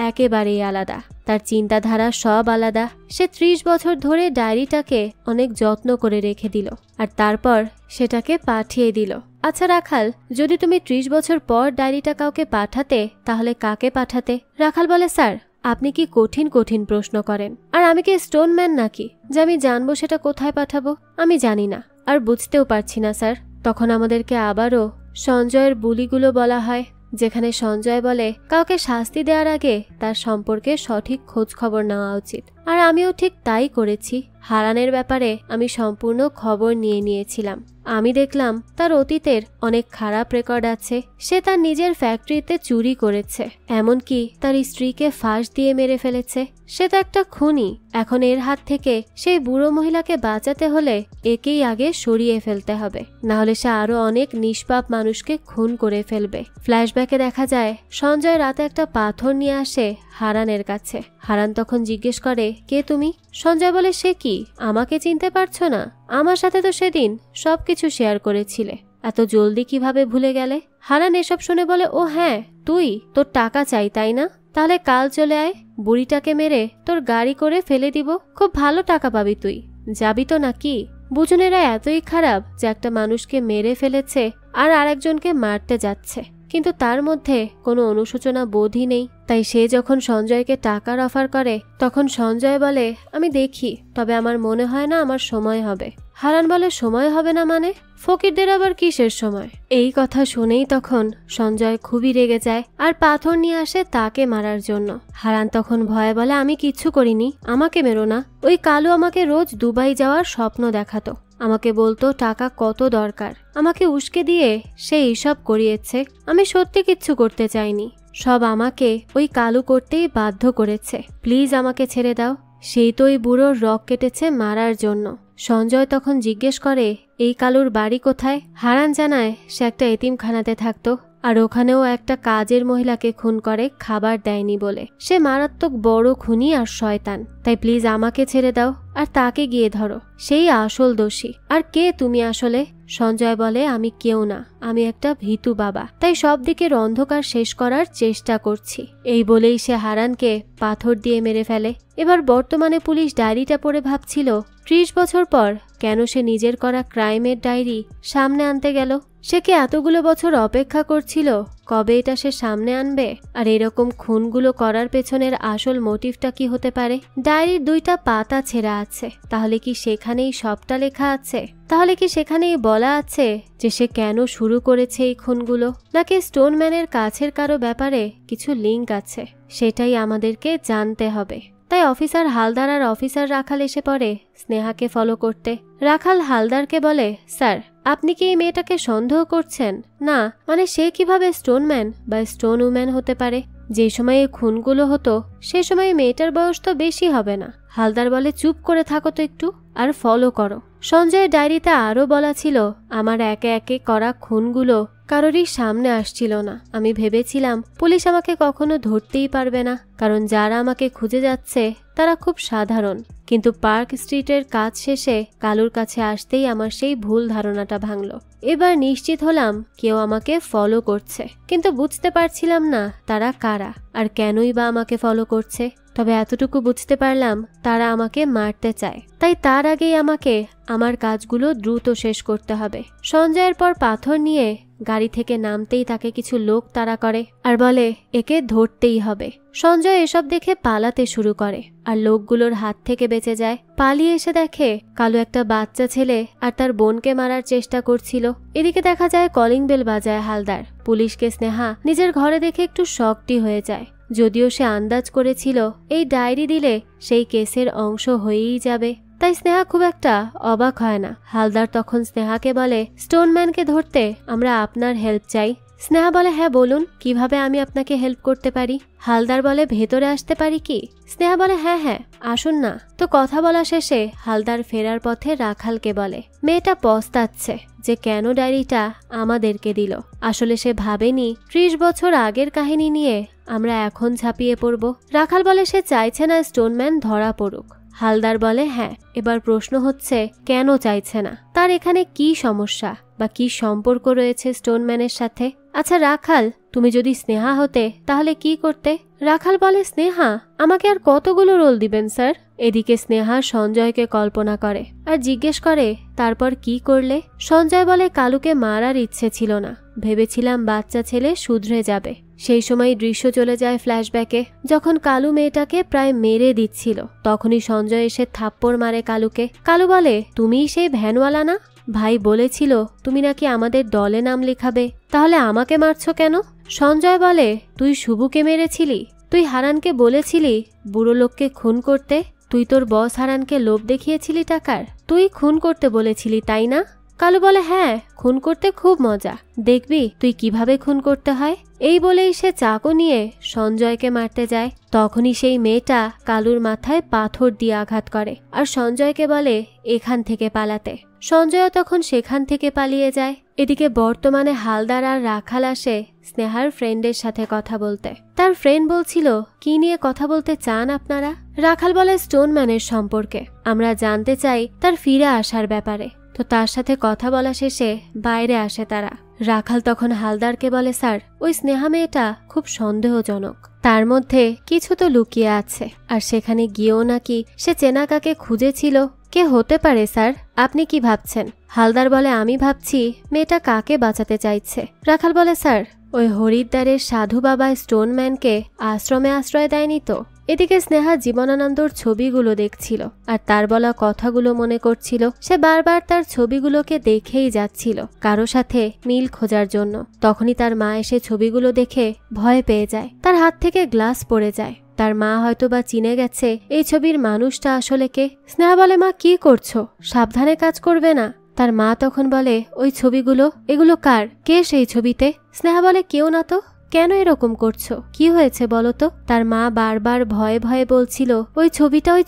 একেবারেই আলাদা, তার চিন্তাধারা সব আলাদা। সে 30 বছর ধরে ডায়েরিটাকে অনেক যত্ন করে রেখে দিল, আর তারপর সেটাকে পাঠিয়ে দিল। আচ্ছা রাখাল, যদি তুমি 30 বছর পর ডায়েরিটা কাউকে পাঠাতে তাহলে কাকে পাঠাতে? রাখাল বলে, স্যার আপনি কি কঠিন কঠিন প্রশ্ন করেন, আর আমি কি স্টোনম্যান নাকি যে আমি জানবো সেটা কোথায় পাঠাবো? আমি জানি না, আর বুঝতেও পারছি না স্যার। তখন আমাদেরকে আবারও সঞ্জয়ের বুলিগুলো বলা হয়, যেখানে সঞ্জয় বলে কাউকে শাস্তি দেওয়ার আগে তার সম্পর্কে সঠিক খোঁজ খবর নেওয়া উচিত। আর আমিও ঠিক তাই করেছি। হারানের ব্যাপারে আমি সম্পূর্ণ খবর নিয়ে নিয়েছিলাম। আমি দেখলাম তার অতীতের অনেক খারাপ রেকর্ড আছে। সে তার নিজের ফ্যাক্টরিতে চুরি করেছে, এমনকি তার স্ত্রীকে ফাঁস দিয়ে মেরে ফেলেছে। সে তো একটা খুনি। এখন এর হাত থেকে সেই বুড়ো মহিলাকে বাঁচাতে হলে একেই আগে সরিয়ে ফেলতে হবে, না হলে সে আরো অনেক নিষ্পাপ মানুষকে খুন করে ফেলবে। ফ্ল্যাশব্যাকে দেখা যায় সঞ্জয় রাতে একটা পাথর নিয়ে আসে হারানের কাছে। হারান তখন জিজ্ঞেস করে, কে তুমি? সঞ্জয় বলে, সে কি, আমাকে চিনতে পারছো না? আমার সাথে তো সেদিন সবকিছু শেয়ার করেছিলে, এত জলদি কিভাবে ভুলে গেলে? হারান এসব শুনে বলে, ও হ্যাঁ তুই, তোর টাকা চাই তাই না? তাহলে কাল চলে আয়, বুড়িটাকে মেরে তোর গাড়ি করে ফেলে দিব, খুব ভালো টাকা পাবি তুই। যাবি তো নাকি? বুঝুনেরা এতই খারাপ যে একটা মানুষকে মেরে ফেলেছে আর আরেকজনকে মারতে যাচ্ছে, কিন্তু তার মধ্যে কোনো অনুশোচনা বোধই নেই। তাই সে যখন সঞ্জয়কে টাকার অফার করে তখন সঞ্জয় বলে, আমি দেখি, তবে আমার মনে হয় না আমার সময় হবে। হারান বলে, সময় হবে না মানে? ফকিরদের আবার কিসের সময়? এই কথা শুনেই তখন সঞ্জয় খুবই রেগে যায় আর পাথর নিয়ে আসে তাকে মারার জন্য। হারান তখন ভয়ে বলে, আমি কিচ্ছু করিনি, আমাকে মেরো না। ওই কালু আমাকে রোজ দুবাই যাওয়ার স্বপ্ন দেখাতো, আমাকে বলতো টাকা কত দরকার, আমাকে উস্কে দিয়ে সে এইসব করিয়েছে। আমি সত্যি কিচ্ছু করতে চাইনি, সব আমাকে ওই কালু করতেই বাধ্য করেছে। প্লিজ আমাকে ছেড়ে দাও। সেই তো ওই বুড়োর রক কেটেছে মারার জন্য। সঞ্জয় তখন জিজ্ঞেস করে, এই কালুর বাড়ি কোথায়? হারান জানায় সে একটা এতিমখানাতে থাকতো আর ওখানেও একটা কাজের মহিলাকে খুন করে খাবার দেয়নি বলে। সে মারাত্মক বড় খুনি আর শয়তান। তাই প্লিজ আমাকে ছেড়ে দাও আর তাকে গিয়ে ধরো, সেই আসল দোষী। আর কে তুমি আসলে? সঞ্জয় বলে, আমি কেউ না, আমি একটা ভীতু বাবা, তাই সব দিকের অন্ধকার শেষ করার চেষ্টা করছি। এই বলেই সে হারানকে পাথর দিয়ে মেরে ফেলে। এবার বর্তমানে পুলিশ ডায়েরিটা পড়ে ভাবছিল 30 বছর পর কেন সে নিজের করা ক্রাইমের ডায়েরি সামনে আনতে গেল। সে কি এতগুলো বছর অপেক্ষা করছিল কবে এটা সে সামনে আনবে? আর এরকম খুনগুলো করার পেছনের আসল মোটিভটা কি হতে পারে? ডায়েরির 2টা পাতা ছেঁড়া আছে, তাহলে কি সেখানেই সবটা লেখা আছে? তাহলে কি সেখানেই বলা আছে যে সে কেন শুরু করেছে এই খুনগুলো? নাকি স্টোনম্যানের কাছের কারো ব্যাপারে কিছু লিঙ্ক আছে? সেটাই আমাদেরকে জানতে হবে। তাই অফিসার হালদার আর অফিসার রাখাল এসে পড়ে স্নেহাকে ফলো করতে। রাখাল হালদারকে বলে, স্যার আপনি কি এই মেয়েটাকে সন্দেহ করছেন? না, মানে সে কিভাবে স্টোনম্যান বা স্টোন উম্যান হতে পারে? যে সময় এই খুনগুলো হতো সে সময় মেয়েটার বয়স তো বেশি হবে না। হালদার বলে, চুপ করে থাকো তো একটু আর ফলো করো। সঞ্জয়ের ডায়েরিতে আরো বলা ছিল, আমার একে একে করা খুনগুলো কারোরই সামনে আসছিল না। আমি ভেবেছিলাম পুলিশ আমাকে কখনো ধরতেই পারবে না, কারণ যারা আমাকে খুঁজে যাচ্ছে তারা খুব সাধারণ। কিন্তু পার্ক স্ট্রিটের কাজ শেষে কালুর কাছে আসতেই আমার সেই ভুল ধারণাটা ভাঙলো। এবার নিশ্চিত হলাম কেউ আমাকে ফলো করছে, কিন্তু বুঝতে পারছিলাম না তারা কারা আর কেনই বা আমাকে ফলো করছে। তবে এতটুকু বুঝতে পারলাম তারা আমাকে মারতে চায়, তাই তার আগেই আমাকে আমার কাজগুলো দ্রুত শেষ করতে হবে। সঞ্জয়ের পর পাথর নিয়ে গাড়ি থেকে নামতেই তাকে কিছু লোক তাড়া করে আর বলে একে ধরতেই হবে। সঞ্জয় এসব দেখে পালাতে শুরু করে আর লোকগুলোর হাত থেকে বেঁচে যায়। পালিয়ে এসে দেখে কালু একটা বাচ্চা ছেলে আর তার বোনকে মারার চেষ্টা করছিল। এদিকে দেখা যায় কলিং বেল বাজায় হালদার। পুলিশকে স্নেহা নিজের ঘরে দেখে একটু শকটি হয়ে যায়, যদিও সে আন্দাজ করেছিল এই ডায়েরি দিলে সেই কেসের অংশ হয়েই যাবে। তাই স্নেহা খুব একটা অবাক হয় না। হালদার তখন স্নেহাকে বলে, স্টোনম্যানকে ধরতে আমরা আপনার হেল্প চাই। স্নেহা বলে, হ্যাঁ বলুন, কিভাবে আমি আপনাকে হেল্প করতে পারি? হালদার বলে, ভেতরে আসতে পারি কি? স্নেহা বলে, হ্যাঁ হ্যাঁ আসুন না। তো কথা বলা শেষে হালদার ফেরার পথে রাখালকে বলে, মেয়েটা পস্তাচ্ছে যে কেন ডায়েরিটা আমাদেরকে দিল। আসলে সে ভাবেনি 30 বছর আগের কাহিনী নিয়ে আমরা এখন ঝাঁপিয়ে পড়ব। রাখাল বলে, সে চাইছে না স্টোনম্যান ধরা পড়ুক। হালদার বলে, হ্যাঁ, এবার প্রশ্ন হচ্ছে কেন চাইছে না? তার এখানে কি সমস্যা বা কি সম্পর্ক রয়েছে স্টোনম্যানের সাথে? আচ্ছা রাখাল, তুমি যদি স্নেহা হতে তাহলে কি করতে? রাখাল বলে, স্নেহা? আমাকে আর কতগুলো রোল দিবেন স্যার? এদিকে স্নেহা সঞ্জয়কে কল্পনা করে আর জিজ্ঞেস করে, তারপর কি করলে? সঞ্জয় বলে, কালুকে মারার ইচ্ছে ছিল না, ভেবেছিলাম বাচ্চা ছেলে শুধরে যাবে। সেই সময় দৃশ্য চলে যায় ফ্ল্যাশব্যাকে। যখন কালু মেয়েটাকে প্রায় মেরে দিচ্ছিল তখনই সঞ্জয় এসে থাপ্পড় মারে কালুকে। কালু বলে, তুমিই সেই ভ্যানওয়ালা না? ভাই বলেছিল তুমি নাকি আমাদের দলে নাম লেখাবে, তাহলে আমাকে মারছো কেন? সঞ্জয় বলে, তুই শুভুকে মেরেছিলি? তুই হারানকে বলেছিলি বুড়ো লোককে খুন করতে? তুই তোর বস হারানকে লোভ দেখিয়েছিলি টাকার? তুই খুন করতে বলেছিলি তাই না? কালু বলে, হ্যাঁ, খুন করতে খুব মজা, দেখবি তুই কিভাবে খুন করতে হয়। এই বলেই সে চাকু নিয়ে সঞ্জয়কে মারতে যায়। তখনই সেই মেয়েটা কালুর মাথায় পাথর দিয়ে আঘাত করে আর সঞ্জয়কে বলে এখান থেকে পালাতে। সঞ্জয় তখন সেখান থেকে পালিয়ে যায়। এদিকে বর্তমানে হালদার আর রাখাল আসে স্নেহার ফ্রেন্ডের সাথে কথা বলতে। তার ফ্রেন্ড বলছিল, কি নিয়ে কথা বলতে চান আপনারা? রাখাল বলে, স্টোনম্যানের সম্পর্কে। আমরা জানতে চাই তার ফিরে আসার ব্যাপারে। তো তার সাথে কথা বলা শেষে বাইরে আসে তারা। রাখাল তখন হালদারকে বলে, স্যার ওই স্নেহা মেয়েটা খুব সন্দেহজনক, তার মধ্যে কিছু তো লুকিয়ে আছে, আর সেখানে গিয়েও নাকি সে চেনা কাকে খুঁজেছিল। কে হতে পারে স্যার? আপনি কি ভাবছেন? হালদার বলে, আমি ভাবছি মেয়েটা কাকে বাঁচাতে চাইছে। রাখাল বলে, স্যার ওই হরিদ্বারের সাধু বাবা স্টোনম্যানকে আশ্রমে আশ্রয় দেয়নি তো? এদিকে স্নেহা জীবনানন্দর ছবিগুলো দেখছিল আর তার বলা কথাগুলো মনে করছিল। সে বারবার তার ছবিগুলোকে দেখেই যাচ্ছিল কারো সাথে মিল খোঁজার জন্য। তখনই তার মা এসে ছবিগুলো দেখে ভয় পেয়ে যায়, তার হাত থেকে গ্লাস পড়ে যায়। তার মা হয়তো বা চিনে গেছে এই ছবির মানুষটা আসলে কে। স্নেহা বলে, মা কি করছো? সাবধানে কাজ করবে না? তার মা তখন বলে, ওই ছবিগুলো, এগুলো কার? কে সেই ছবিতে? স্নেহা বলে, কেউ না তো। কেন এরকম করছো? কি হয়েছে বলো তো? তার মা বারবার ভয়ে ভয়ে বলছিল, ওই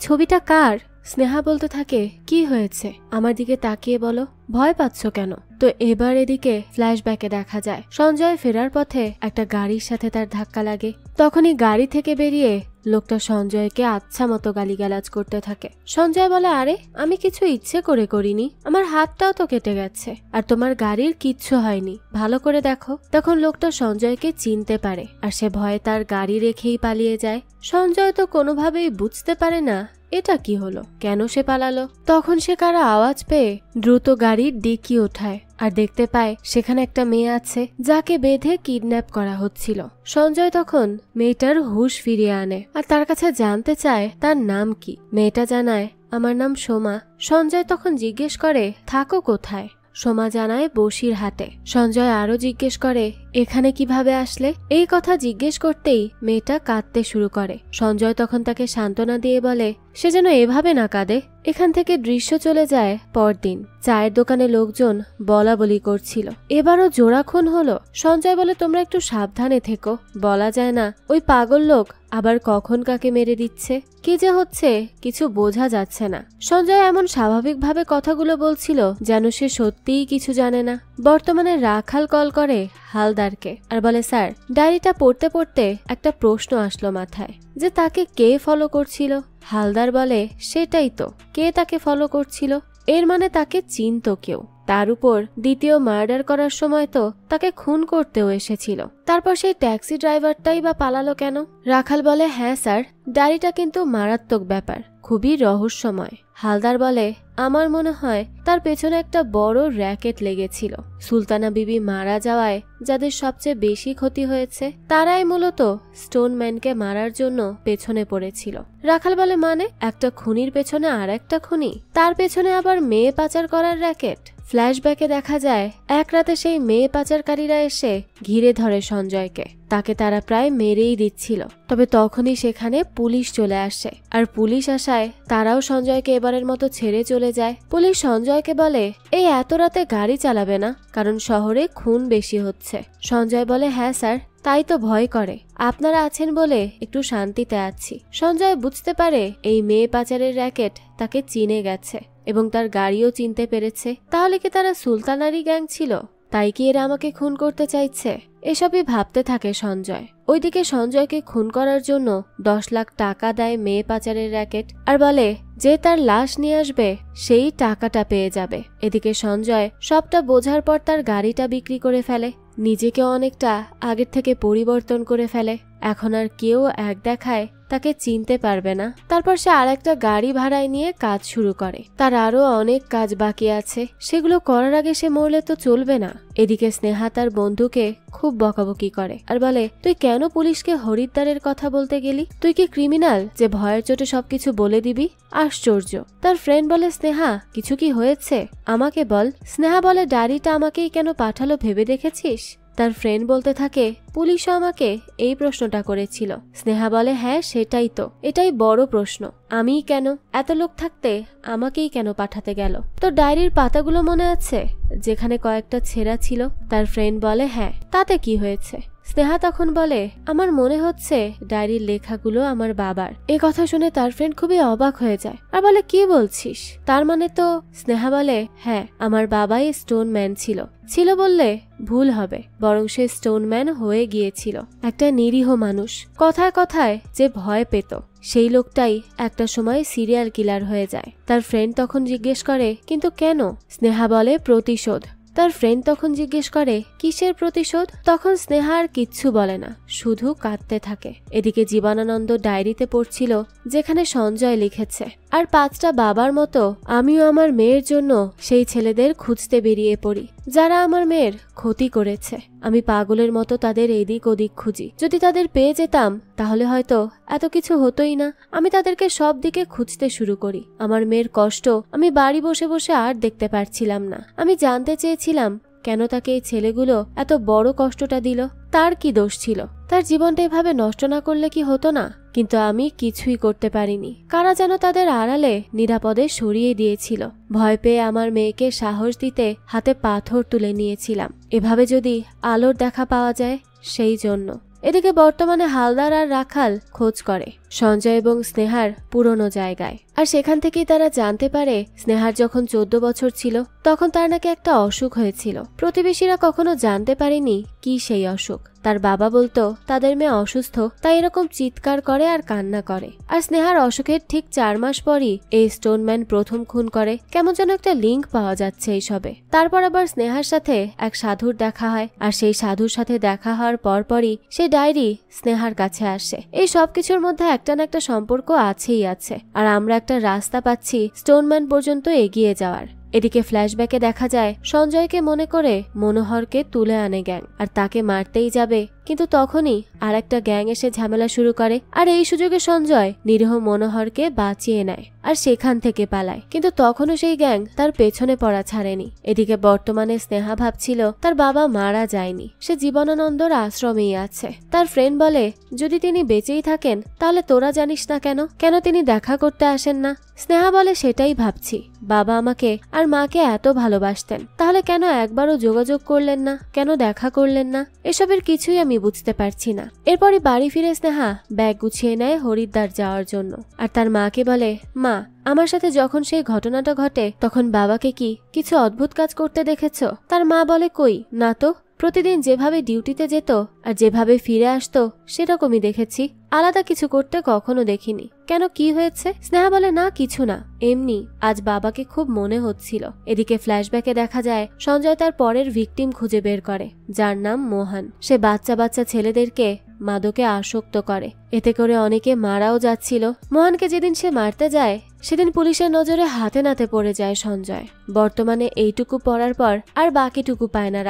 ছবিটা কার? স্নেহা বলতে থাকে, কি হয়েছে, আমার দিকে তাকিয়ে বলো, ভয় পাচ্ছ কেন? তো এবার এদিকে ফ্ল্যাশব্যাকে দেখা যায় সঞ্জয় ফেরার পথে একটা গাড়ির সাথে তার ধাক্কা লাগে। তখনই গাড়ি থেকে বেরিয়ে লোকটা সঞ্জয়কে আচ্ছা মতো গালিগালাজ করতে থাকে। সঞ্জয় বলে, আরে আমি কিছু ইচ্ছে করে করিনি, আমার হাতটাও তো কেটে গেছে, আর তোমার গাড়ির কিচ্ছু হয়নি, ভালো করে দেখো। তখন লোকটা সঞ্জয়কে চিনতে পারে আর সে ভয়ে তার গাড়ি রেখেই পালিয়ে যায়। সঞ্জয় তো কোনোভাবেই বুঝতে পারে না এটা কি হলো, কেন সে পালালো। তখন সে কারো আওয়াজ পেয়ে দ্রুত গাড়ির ডিকি ওঠায় আর দেখতে পায় সেখানে একটা মেয়ে আছে যাকে বেঁধে কিডন্যাপ করা হচ্ছিল। সঞ্জয় তখন মেয়েটার হুঁশ ফিরিয়ে আনে আর তার কাছে জানতে চায় তার নাম কি। মেয়েটা জানায়, আমার নাম সোমা। সঞ্জয় তখন জিজ্ঞেস করে, থাকো কোথায়? সোমা জানায়, বসিরহাটে। সঞ্জয় আরো জিজ্ঞেস করে, এখানে কিভাবে আসলে? এই কথা জিজ্ঞেস করতেই মেয়েটা কাঁদতে শুরু করে। সঞ্জয় তখন তাকে সান্ত্বনা দিয়ে বলে সে যেন এভাবে না কাঁদে। এখান থেকে দৃশ্য চলে যায় পরদিন। চায়ের দোকানে লোকজন বলা বলি করছিল, এবারও জোড়া খুন হলো। সঞ্জয় বলে, তোমরা একটু সাবধানে থেকো, বলা যায় না ওই পাগল লোক আবার কখন কাকে মেরে দিচ্ছে। কি যে হচ্ছে কিছু বোঝা যাচ্ছে না। সঞ্জয় এমন স্বাভাবিকভাবে কথাগুলো বলছিল যেন সে সত্যিই কিছু জানে না। বর্তমানে রাখাল কল করে হালদারকে আর বলে, স্যার ডায়েরিটা পড়তে পড়তে একটা প্রশ্ন আসলো মাথায়, যে তাকে কে ফলো করছিল। হালদার বলে, সেটাই তো, কে তাকে ফলো করছিল? এর মানে তাকে চিনতো কেউ। তার উপর দ্বিতীয় মার্ডার করার সময় তো তাকে খুন করতেও এসেছিল। তারপর সেই ট্যাক্সি ড্রাইভারটাই বা পালালো কেন? রাখাল বলে, হ্যাঁ স্যার, ডায়েরিটা কিন্তু মারাত্মক ব্যাপার, খুবই রহস্যময়। হালদার বলে, আমার মনে হয় তার পেছনে একটা বড় র্যাকেট লেগেছিল। সুলতানা বিবি মারা যাওয়ায় যাদের সবচেয়ে বেশি ক্ষতি হয়েছে তারাই মূলত স্টোনম্যানকে মারার জন্য পেছনে পড়েছিল। রাখাল বলে, মানে একটা খুনির পেছনে আর একটা খুনি, তার পেছনে আবার মেয়ে পাচার করার র্যাকেট। ফ্ল্যাশব্যাকে দেখা যায় এক রাতে সেই মেয়ে পাচারকারীরা এসে ঘিরে ধরে সঞ্জয়কে। তাকে তারা প্রায় মেরেই দিচ্ছিল। তবে তখনই সেখানে পুলিশ চলে আসে আর পুলিশ আসায় তারাও সঞ্জয়কে এবারের মতো ছেড়ে চলে যায়। পুলিশ সঞ্জয়কে বলে, এই এত রাতে গাড়ি চালাবে না, কারণ শহরে খুন বেশি হচ্ছে। সঞ্জয় বলে, হ্যাঁ স্যার, তাই তো ভয় করে, আপনারা আছেন বলে একটু শান্তিতে আছি। সঞ্জয় বুঝতে পারে এই মেয়ে পাচারের র্যাকেট তাকে চিনে গেছে এবং তার গাড়িও চিনতে পেরেছে। তাহলে কি তারা সুলতানারি গ্যাং ছিল? তাই কি এরা আমাকে খুন করতে চাইছে? এসবই ভাবতে থাকে সঞ্জয়। ওইদিকে সঞ্জয়কে খুন করার জন্য 10 লাখ টাকা দেয় মেয়ে পাচারের র্যাকেট আর বলে যে তার লাশ নিয়ে আসবে সেই টাকাটা পেয়ে যাবে। এদিকে সঞ্জয় সবটা বোঝার পর তার গাড়িটা বিক্রি করে ফেলে, নিজেকে অনেকটা আগের থেকে পরিবর্তন করে ফেলে। এখন আর কেউ এক দেখায় তাকে চিনতে পারবে না। তারপর সে আরেকটা গাড়ি ভাড়ায় নিয়ে কাজ শুরু করে। তার আরো অনেক কাজ বাকি আছে, সেগুলো করার আগে সে মরলে তো চলবে না। এদিকে স্নেহা তার বন্ধুকে খুব বকাবকি করে আর বলে, তুই কেন পুলিশকে হরিদ্বারের কথা বলতে গেলি? তুই কি ক্রিমিনাল যে ভয়ের চোটে সবকিছু বলে দিবি? আশ্চর্য। তার ফ্রেন্ড বলে, স্নেহা কিছু কি হয়েছে আমাকে বল। স্নেহা বলে, ডায়েরিটা আমাকেই কেন পাঠালো ভেবে দেখেছিস? তার ফ্রেন্ড বলতে থাকে, পুলিশও আমাকে এই প্রশ্নটা করেছিল। স্নেহা বলে, হ্যাঁ সেটাই তো, এটাই বড় প্রশ্ন, আমিই কেন? এত লোক থাকতে আমাকেই কেন পাঠাতে গেল? তো ডায়েরির পাতাগুলো মনে আছে যেখানে কয়েকটা ছেঁড়া ছিল? তার ফ্রেন্ড বলে, হ্যাঁ, তাতে কি হয়েছে? স্নেহা তখন বলে, আমার মনে হচ্ছে ডায়েরির লেখাগুলো আমার বাবার। এ কথা শুনে তার ফ্রেন্ড খুবই অবাক হয়ে যায় আর বলে, কি বলছিস? তার মানে তো? স্নেহা বলে, হ্যাঁ, আমার বাবাই স্টোনম্যান ছিল। ছিল বললে ভুল হবে, বরং সে স্টোনম্যান হয়ে গিয়েছিল। একটা নিরীহ মানুষ, কথায় কথায় যে ভয় পেত, সেই লোকটাই একটা সময় সিরিয়াল কিলার হয়ে যায়। তার ফ্রেন্ড তখন জিজ্ঞেস করে, কিন্তু কেন? স্নেহা বলে, প্রতিশোধ। তার ফ্রেন্ড তখন জিজ্ঞেস করে, কিসের প্রতিশোধ? তখন স্নেহা আর কিচ্ছু বলে না, শুধু কাঁদতে থাকে। এদিকে জীবনানন্দ ডায়েরিতে পড়ছিল যেখানে সঞ্জয় লিখেছে, আর 5টা বাবার মতো আমিও আমার মেয়ের জন্য সেই ছেলেদের খুঁজতে বেরিয়ে পড়ি যারা আমার মেয়ের ক্ষতি করেছে। আমি পাগলের মতো তাদের এদিক ওদিক খুঁজি। যদি তাদের পেয়ে যেতাম তাহলে হয়তো এত কিছু হতোই না। আমি তাদেরকে সব দিকে খুঁজতে শুরু করি। আমার মেয়ের কষ্ট আমি বাড়ি বসে বসে আর দেখতে পারছিলাম না। আমি জানতে চেয়েছিলাম কেন তাকে এই ছেলেগুলো এত বড় কষ্টটা দিল। তার কি দোষ ছিল? তার জীবনটা এভাবে নষ্ট না করলে কি হতো না? কিন্তু আমি কিছুই করতে পারিনি। কারা যেন তাদের আড়ালে নিরাপদে সরিয়ে দিয়েছিল। ভয় পেয়ে আমার মেয়েকে সাহস দিতে হাতে পাথর তুলে নিয়েছিলাম, এভাবে যদি আলোর দেখা পাওয়া যায় সেই জন্য। এদিকে বর্তমানে হালদার আর রাখাল খোঁজ করে সঞ্জয় এবং স্নেহার পুরনো জায়গায়। আর সেখান থেকেই তারা জানতে পারে স্নেহার যখন 14 বছর ছিল তখন তার নাকি একটা অসুখ হয়েছিল। প্রতিবেশীরা কখনো জানতে পারেনি কি সেই অসুখ। তার বাবা বলতো তাদের মেয়ে অসুস্থ, তাই এরকম চিৎকার করে আর কান্না করে। আর স্নেহার অসুখের ঠিক 4 মাস পরই এই স্টোনম্যান প্রথম খুন করে। কেমন যেন একটা লিঙ্ক পাওয়া যাচ্ছে এইসবে। তারপর আবার স্নেহার সাথে এক সাধুর দেখা হয়, আর সেই সাধুর সাথে দেখা হওয়ার পরপরই সেই ডায়েরি স্নেহার কাছে আসে। এই সবকিছুর মধ্যে একটা না একটা সম্পর্ক আছেই আছে, আর আমরা একটা রাস্তা পাচ্ছি স্টোনম্যান পর্যন্ত এগিয়ে যাওয়ার। এদিকে ফ্ল্যাশব্যাকে দেখা যায় সঞ্জয়কে মনে করে মনোহরকে তুলে আনে গ্যাং, আর তাকে মারতেই যাবে, কিন্তু তখনই আর একটা গ্যাং এসে ঝামেলা শুরু করে। আর এই সুযোগে সঞ্জয় নিরীহ মনোহরকে বাঁচিয়ে নেয় আর সেখান থেকে পালায়, কিন্তু তখনও সেই গ্যাং তার পেছনে পড়া ছাড়েনি। এদিকে বর্তমানে স্নেহা ভাবছিল তার বাবা মারা যায়নি, সে জীবনানন্দর আশ্রমেই আছে। তার ফ্রেন্ড বলে যদি তিনি বেঁচেই থাকেন তাহলে তোরা জানিস না কেন তিনি দেখা করতে আসেন না। স্নেহা বলে সেটাই ভাবছি, বাবা আমাকে আর মাকে এত ভালোবাসতেন, তাহলে কেন একবারও যোগাযোগ করলেন না, কেন দেখা করলেন না, এসবের কিছুই আমি বুঝতে পারছি না। এরপরই বাড়ি ফিরে স্নেহা ব্যাগ গুছিয়ে নেয় হরিদ্বার যাওয়ার জন্য, আর তার মাকে বলে মা আমার সাথে যখন সেই ঘটনাটা ঘটে তখন বাবাকে কি কিছু অদ্ভুত কাজ করতে দেখেছো? তার মা বলে কই না তো, প্রতিদিন যেভাবে ডিউটিতে যেত আর যেভাবে ফিরে আসতো সেরকমই দেখেছি, আলাদা কিছু করতে কখনো দেখিনি। কেন কি হয়েছে? স্নেহা বলে না কিছু না, এমনি আজ বাবাকে খুব মনে হচ্ছিল। এদিকে ফ্ল্যাশব্যাকে দেখা যায় সঞ্জয় তার পরের ভিকটিম খুঁজে বের করে, যার নাম মোহন। সে বাচ্চা ছেলেদেরকে মাদকে আসক্ত করে, এতে করে অনেকে মারাও যাচ্ছিল। মোহনকে যেদিন সে মারতে যায় সেদিন পুলিশের নজরে হাতে নাতে পড়ে যায় সঞ্জয়। বর্তমানে এইটুকু পড়ার পর আর বাকিটুকু পায় না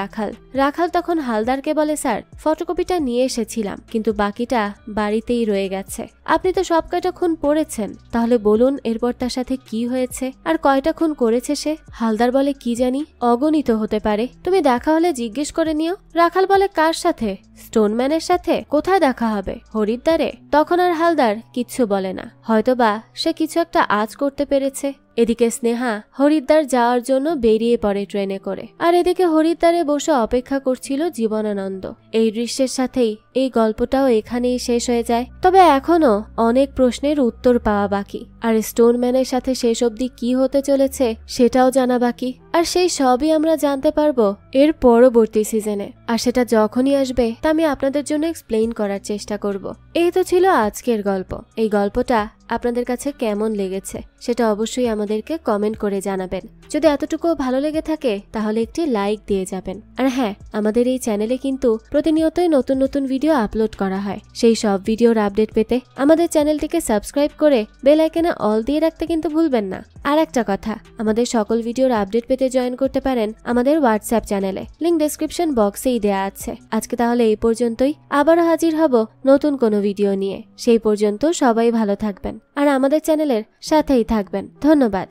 রাখাল তখন হালদারকে বলে স্যার ফটোকপিটা নিয়ে এসেছিলাম, কিন্তু বাকিটা বাড়িতেই রয়ে গেছে। আপনি তো সব কয়টা খুন পড়েছেন, তাহলে বলুন এরপর তার সাথে কি হয়েছে আর কয়টা খুন করেছে সে? হালদার বলে কি জানি, অগণিত হতে পারে, তুমি দেখা হলে জিজ্ঞেস করে নিও। রাখাল বলে কার সাথে? স্টোনম্যানের সাথে। কোথায় দেখা হবে? হরিদ্বারে। তখন আর হালদার কিচ্ছু বলে না, হয়তোবা সে কিছু একটা আজ করতে পেরেছে। এদিকে স্নেহা হরিদ্বার যাওয়ার জন্য বেরিয়ে পড়ে ট্রেনে করে, আর এদিকে হরিদ্বারে বসে অপেক্ষা করছিল জীবনানন্দ। এই দৃশ্যের সাথেই এই গল্পটাও এখানেই শেষ হয়ে যায়, তবে এখনো অনেক প্রশ্নের উত্তর পাওয়া বাকি, আর স্টোনম্যানের সাথে শেষ অবধি কি হতে চলেছে সেটাও জানা বাকি। আর সেই সবই আমরা জানতে পারবো এর পরবর্তী সিজনে, আর সেটা যখনই আসবে তা আমি আপনাদের জন্য এক্সপ্লেইন করার চেষ্টা করব। এই তো ছিল আজকের গল্প। এই গল্পটা আপনাদের কাছে কেমন লেগেছে সেটা অবশ্যই আমাদেরকে কমেন্ট করে জানাবেন। যদি এতটুকু ভালো লেগে থাকে তাহলে একটি লাইক দিয়ে যাবেন। আর হ্যাঁ, আমাদের এই চ্যানেলে কিন্তু প্রতিনিয়তই নতুন নতুন ভিডিও আপলোড করা হয়, সেই সব ভিডিওর আপডেট পেতে আমাদের চ্যানেলটিকে সাবস্ক্রাইব করে বেল আইকনে অল দিয়ে রাখতে কিন্তু ভুলবেন না। আর একটা কথা, আমাদের সকল ভিডিওর আপডেট পেতে জয়েন করতে পারেন আমাদের হোয়াটসঅ্যাপ চ্যানেলে, লিংক ডেসক্রিপশন বক্সেই দেয়া আছে। আজকে তাহলে এই পর্যন্তই, আবারও হাজির হব নতুন কোনো ভিডিও নিয়ে। সেই পর্যন্ত সবাই ভালো থাকবেন আর আমাদের চ্যানেলের সাথেই থাকবেন। ধন্যবাদ।